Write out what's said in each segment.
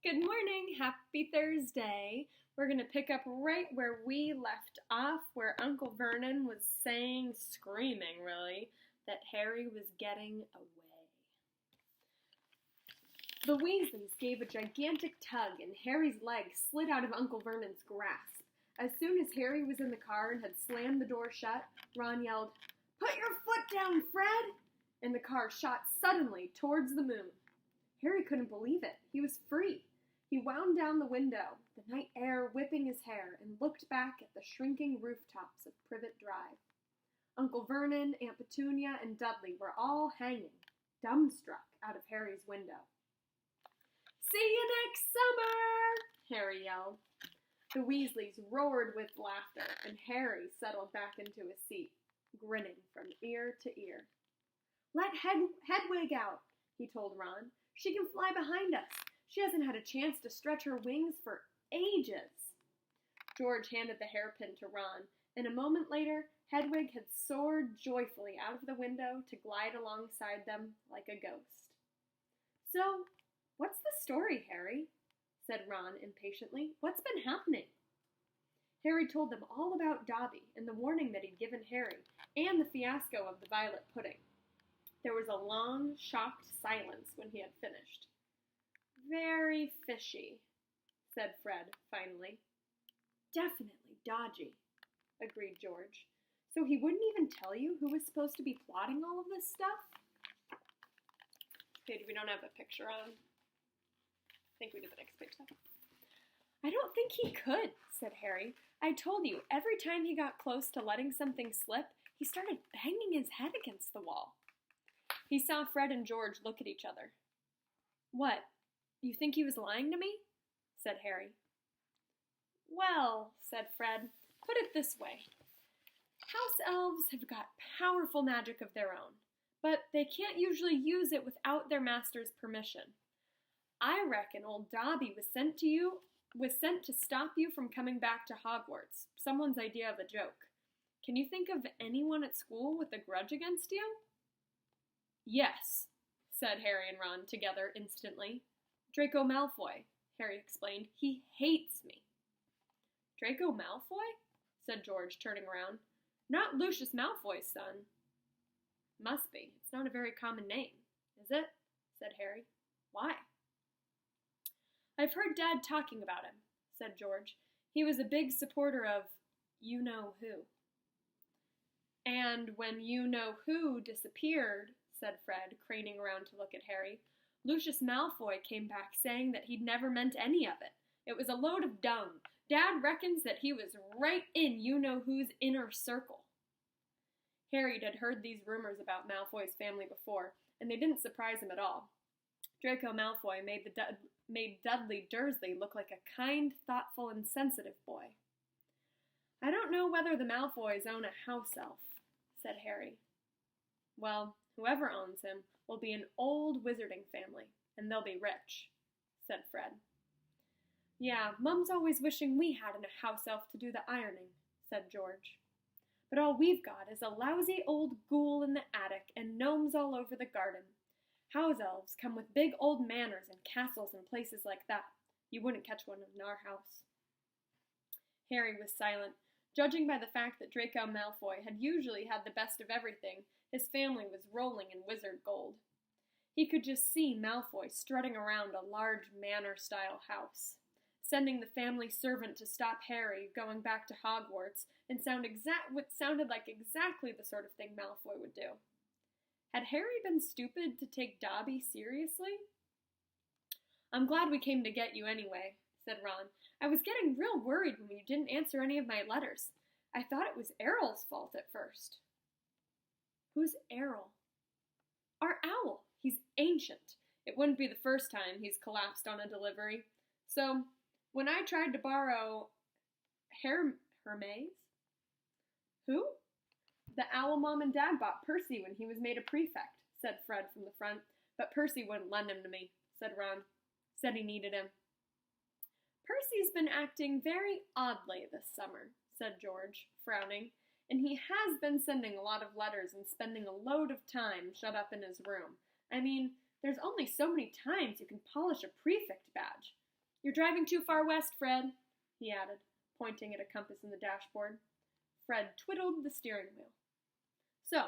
Good morning. Happy Thursday. We're going to pick up right where we left off, where Uncle Vernon was saying, screaming really, that Harry was getting away. The Weasleys gave a gigantic tug, and Harry's leg slid out of Uncle Vernon's grasp. As soon as Harry was in the car and had slammed the door shut, Ron yelled, "Put your foot down, Fred!" And the car shot suddenly towards the moon. Harry couldn't believe it. He was free. He wound down the window, the night air whipping his hair, and looked back at the shrinking rooftops of Privet Drive. Uncle Vernon, Aunt Petunia, and Dudley were all hanging, dumbstruck, out of Harry's window. "See you next summer!" Harry yelled. The Weasleys roared with laughter, and Harry settled back into his seat, grinning from ear to ear. "Let Hedwig out," he told Ron. "She can fly behind us. She hasn't had a chance to stretch her wings for ages." George handed the hairpin to Ron, and a moment later, Hedwig had soared joyfully out of the window to glide alongside them like a ghost. "So, what's the story, Harry?" said Ron impatiently. "What's been happening?" Harry told them all about Dobby and the warning that he'd given Harry, and the fiasco of the violet pudding. There was a long, shocked silence when he had finished. "Very fishy," said Fred, finally. "Definitely dodgy," agreed George. "So he wouldn't even tell you who was supposed to be plotting all of this stuff?" Okay, we don't have a picture on. I think we do the next page though. "I don't think he could," said Harry. "I told you, every time he got close to letting something slip, he started banging his head against the wall." He saw Fred and George look at each other. "What? You think he was lying to me?" said Harry. "Well," said Fred, "put it this way. House elves have got powerful magic of their own, but they can't usually use it without their master's permission. I reckon old Dobby was sent to stop you from coming back to Hogwarts. Someone's idea of a joke. Can you think of anyone at school with a grudge against you?" "Yes," said Harry and Ron together instantly. "Draco Malfoy," Harry explained. "He hates me." "Draco Malfoy?" said George, turning around. "Not Lucius Malfoy's son." "Must be. It's not a very common name, is it?" said Harry. "Why?" "I've heard Dad talking about him," said George. "He was a big supporter of you-know-who." "And when you-know-who disappeared," said Fred, craning around to look at Harry, "Lucius Malfoy came back saying that he'd never meant any of it. It was a load of dung. Dad reckons that he was right in you-know-who's inner circle." Harry had heard these rumors about Malfoy's family before, and they didn't surprise him at all. Draco Malfoy made Dudley Dursley look like a kind, thoughtful, and sensitive boy. "I don't know whether the Malfoys own a house elf," said Harry. "Well, whoever owns him will be an old wizarding family, and they'll be rich," said Fred. "Yeah, Mum's always wishing we had a house elf to do the ironing," said George. "But all we've got is a lousy old ghoul in the attic and gnomes all over the garden. House elves come with big old manors and castles and places like that. You wouldn't catch one in our house." Harry was silent. Judging by the fact that Draco Malfoy had usually had the best of everything, his family was rolling in wizard gold. He could just see Malfoy strutting around a large manor-style house, sending the family servant to stop Harry going back to Hogwarts, and what sounded like exactly the sort of thing Malfoy would do. Had Harry been stupid to take Dobby seriously? "I'm glad we came to get you anyway," said Ron. "I was getting real worried when you didn't answer any of my letters. I thought it was Errol's fault at first." "Who's Errol?" "Our owl. He's ancient. It wouldn't be the first time he's collapsed on a delivery. So, when I tried to borrow Hermes?" "Who?" "The owl Mom and Dad bought Percy when he was made a prefect," said Fred from the front. "But Percy wouldn't lend him to me," said Ron. "Said he needed him." "Percy's been acting very oddly this summer," said George, frowning. "And he has been sending a lot of letters and spending a load of time shut up in his room. I mean, there's only so many times you can polish a prefect badge. You're driving too far west, Fred, he added, pointing at a compass in the dashboard. Fred twiddled the steering wheel. So,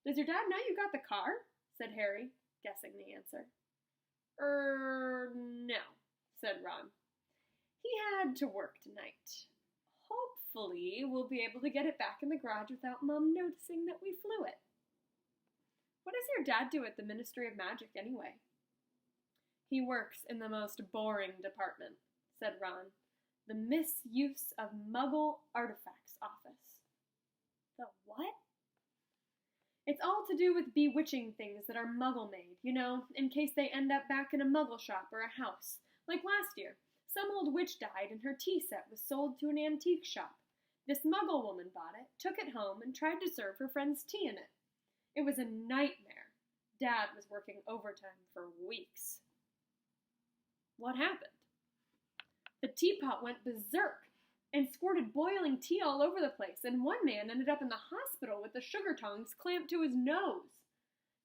does your dad know you got the car? Said Harry, guessing the answer. No, said Ron. He had to work tonight. Hopefully, we'll be able to get it back in the garage without Mom noticing that we flew it. What does your dad do at the Ministry of Magic, anyway? He works in the most boring department, said Ron. The Misuse of Muggle Artifacts Office. The what? It's all to do with bewitching things that are Muggle-made, you know, in case they end up back in a Muggle shop or a house. Like last year, some old witch died and her tea set was sold to an antique shop. This Muggle woman bought it, took it home, and tried to serve her friends tea in it. It was a nightmare. Dad was working overtime for weeks. What happened? The teapot went berserk and squirted boiling tea all over the place, and one man ended up in the hospital with the sugar tongs clamped to his nose.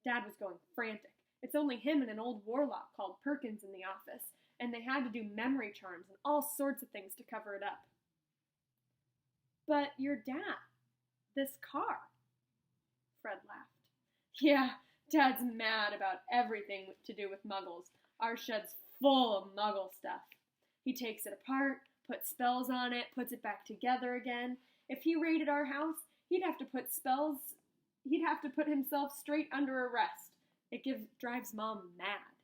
Dad was going frantic. It's only him and an old warlock called Perkins in the office, and they had to do memory charms and all sorts of things to cover it up. But your dad, this car, Fred laughed. Yeah, Dad's mad about everything to do with Muggles. Our shed's full of Muggle stuff. He takes it apart, puts spells on it, puts it back together again. If he raided our house, he'd have to put himself straight under arrest. It drives Mom mad.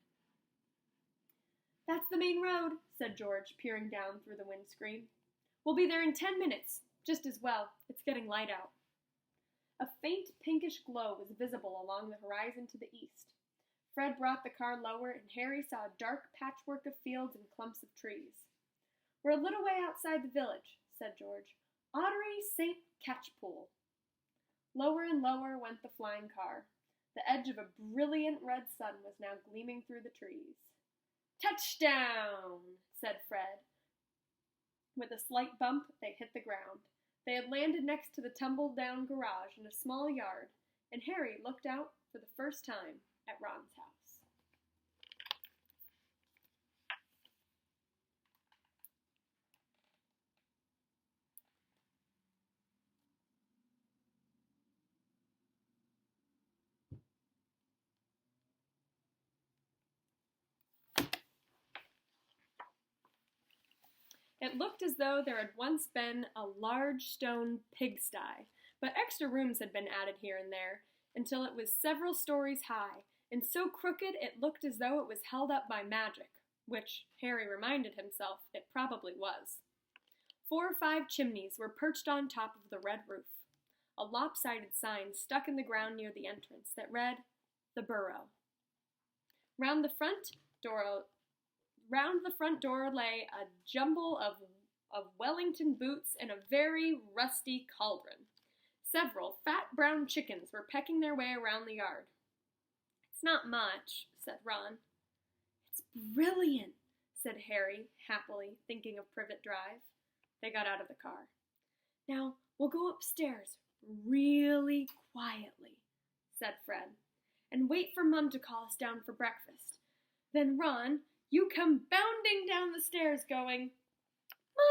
That's the main road, said George, peering down through the windscreen. We'll be there in 10 minutes. Just as well. It's getting light out. A faint pinkish glow was visible along the horizon to the east. Fred brought the car lower, and Harry saw a dark patchwork of fields and clumps of trees. We're a little way outside the village, said George. Ottery St. Catchpool. Lower and lower went the flying car. The edge of a brilliant red sun was now gleaming through the trees. Touchdown, said Fred. With a slight bump, they hit the ground. They had landed next to the tumbled-down garage in a small yard, and Harry looked out for the first time at Ron's house. It looked as though there had once been a large stone pigsty, but extra rooms had been added here and there, until it was several stories high, and so crooked it looked as though it was held up by magic, which, Harry reminded himself, it probably was. 4 or 5 chimneys were perched on top of the red roof. A lopsided sign stuck in the ground near the entrance that read, "The Burrow." Round the front door lay a jumble of Wellington boots and a very rusty cauldron. Several fat brown chickens were pecking their way around the yard. It's not much, said Ron. It's brilliant, said Harry, happily, thinking of Privet Drive. They got out of the car. Now, we'll go upstairs, really quietly, said Fred, and wait for Mum to call us down for breakfast. Then, Ron, you come bounding down the stairs going,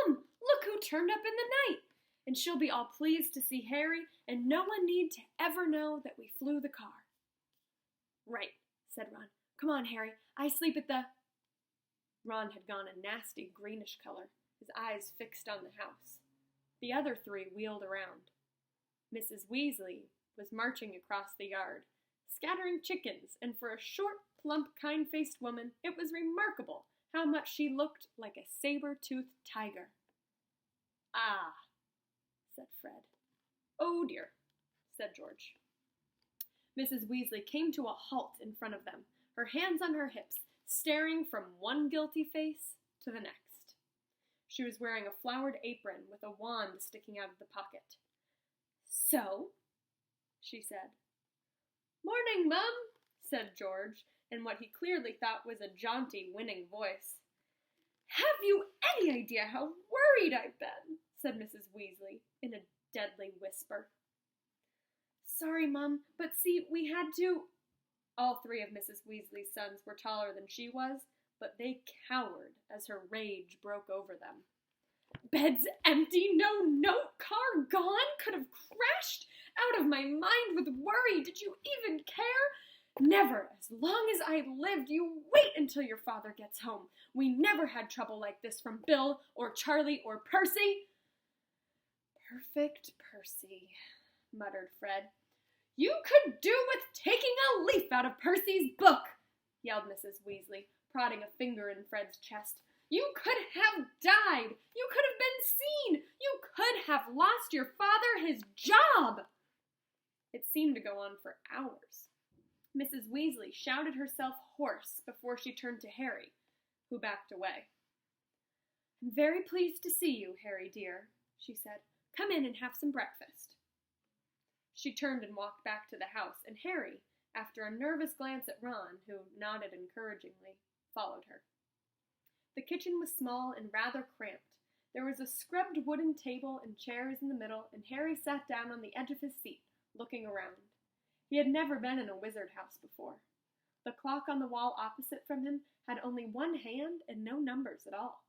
Mum, look who turned up in the night! And she'll be all pleased to see Harry, and no one need to ever know that we flew the car. Right, said Ron. Come on, Harry, I sleep at the... Ron had gone a nasty greenish color, his eyes fixed on the house. The other 3 wheeled around. Mrs. Weasley was marching across the yard, scattering chickens, and for a short, plump, kind-faced woman, it was remarkable how much she looked like a saber-toothed tiger. Ah, said Fred. Oh, dear, said George. Mrs. Weasley came to a halt in front of them, her hands on her hips, staring from one guilty face to the next. She was wearing a flowered apron with a wand sticking out of the pocket. So, she said. Morning, Mum, said George, in what he clearly thought was a jaunty, winning voice. Have you any idea how worried I've been? Said Mrs. Weasley, in a deadly whisper. Sorry, Mum, but see, we had to... All 3 of Mrs. Weasley's sons were taller than she was, but they cowered as her rage broke over them. Bed's empty, no note, car gone, could have crashed, out of my mind with worry. Did you even care? Never, as long as I lived. You wait until your father gets home. We never had trouble like this from Bill or Charlie or Percy. Perfect Percy, muttered Fred. You could do with taking a leaf out of Percy's book, yelled Mrs. Weasley, prodding a finger in Fred's chest. You could have died. You could have been seen. You could have lost your father his job. It seemed to go on for hours. Mrs. Weasley shouted herself hoarse before she turned to Harry, who backed away. I'm very pleased to see you, Harry dear, she said. Come in and have some breakfast. She turned and walked back to the house, and Harry, after a nervous glance at Ron, who nodded encouragingly, followed her. The kitchen was small and rather cramped. There was a scrubbed wooden table and chairs in the middle, and Harry sat down on the edge of his seat, looking around. He had never been in a wizard house before. The clock on the wall opposite from him had only one hand and no numbers at all.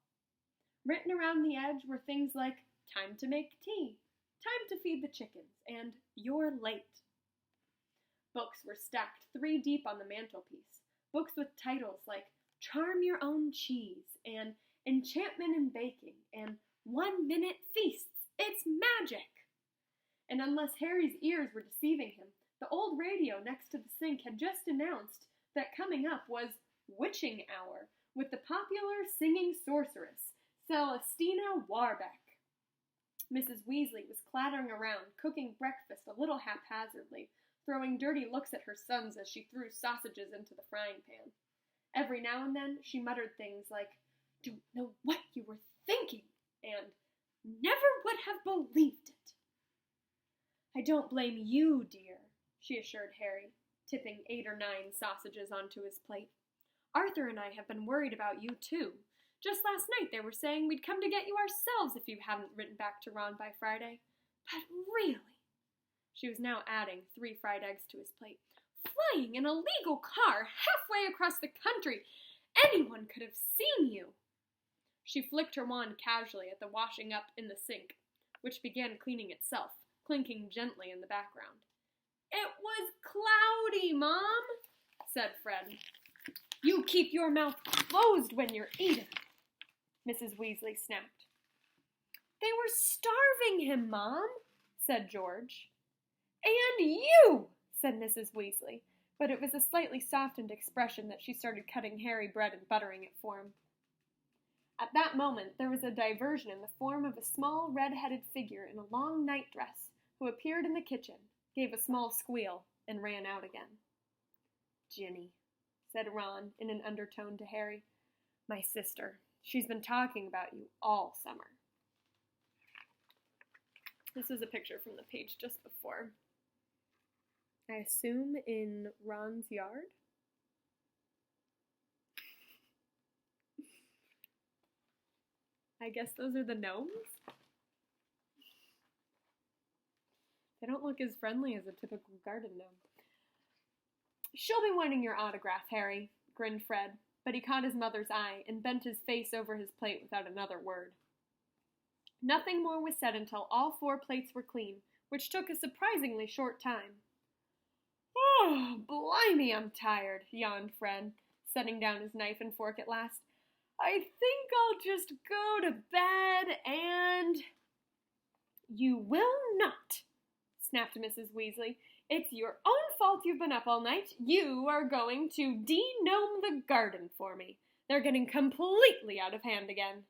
Written around the edge were things like, time to make tea, time to feed the chickens, and you're late. Books were stacked 3 deep on the mantelpiece, books with titles like Charm Your Own Cheese, and Enchantment in Baking, and 1 Minute Feasts. It's magic! And unless Harry's ears were deceiving him, the old radio next to the sink had just announced that coming up was Witching Hour with the popular singing sorceress, Celestina Warbeck. Mrs. Weasley was clattering around, cooking breakfast a little haphazardly, throwing dirty looks at her sons as she threw sausages into the frying pan. Every now and then, she muttered things like, don't know what you were thinking, and never would have believed it. I don't blame you, dear, she assured Harry, tipping 8 or 9 sausages onto his plate. Arthur and I have been worried about you, too. Just last night they were saying we'd come to get you ourselves if you hadn't written back to Ron by Friday. But really, she was now adding 3 fried eggs to his plate, flying in a legal car halfway across the country. Anyone could have seen you. She flicked her wand casually at the washing up in the sink, which began cleaning itself, clinking gently in the background. It was cloudy, Mom, said Fred. You keep your mouth closed when you're eating, Mrs. Weasley snapped. They were starving him, Mom, said George. And you, said Mrs. Weasley, but it was a slightly softened expression that she started cutting Harry bread and buttering it for him. At that moment, there was a diversion in the form of a small red-headed figure in a long nightdress who appeared in the kitchen, gave a small squeal, and ran out again. Ginny, said Ron in an undertone to Harry. My sister. She's been talking about you all summer. This is a picture from the page just before. I assume in Ron's yard? I guess those are the gnomes? They don't look as friendly as a typical garden gnome. She'll be wanting your autograph, Harry, grinned Fred, but he caught his mother's eye and bent his face over his plate without another word. Nothing more was said until all 4 plates were clean, which took a surprisingly short time. Oh, blimey, I'm tired, yawned Fred, setting down his knife and fork at last. I think I'll just go to bed and... You will not, snapped Mrs. Weasley. It's your own fault you've been up all night. You are going to de-gnome the garden for me. They're getting completely out of hand again.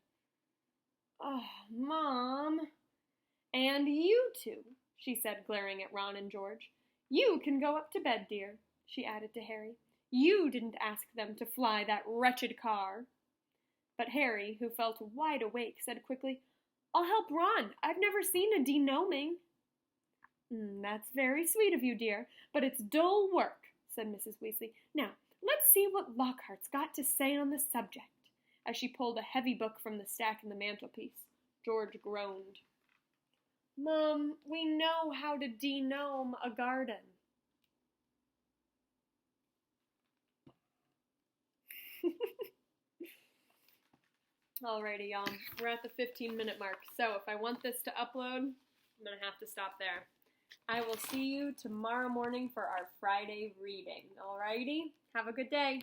Oh, Mom. And you two, she said, glaring at Ron and George. You can go up to bed, dear, she added to Harry. You didn't ask them to fly that wretched car. But Harry, who felt wide awake, said quickly, I'll help Ron. I've never seen a de-gnoming. That's very sweet of you, dear, but it's dull work, said Mrs. Weasley. Now, let's see what Lockhart's got to say on the subject. As she pulled a heavy book from the stack in the mantelpiece, George groaned. Mom, we know how to de-gnome a garden. Alrighty, y'all. We're at the 15-minute mark. So if I want this to upload, I'm going to have to stop there. I will see you tomorrow morning for our Friday reading. Alrighty? Have a good day.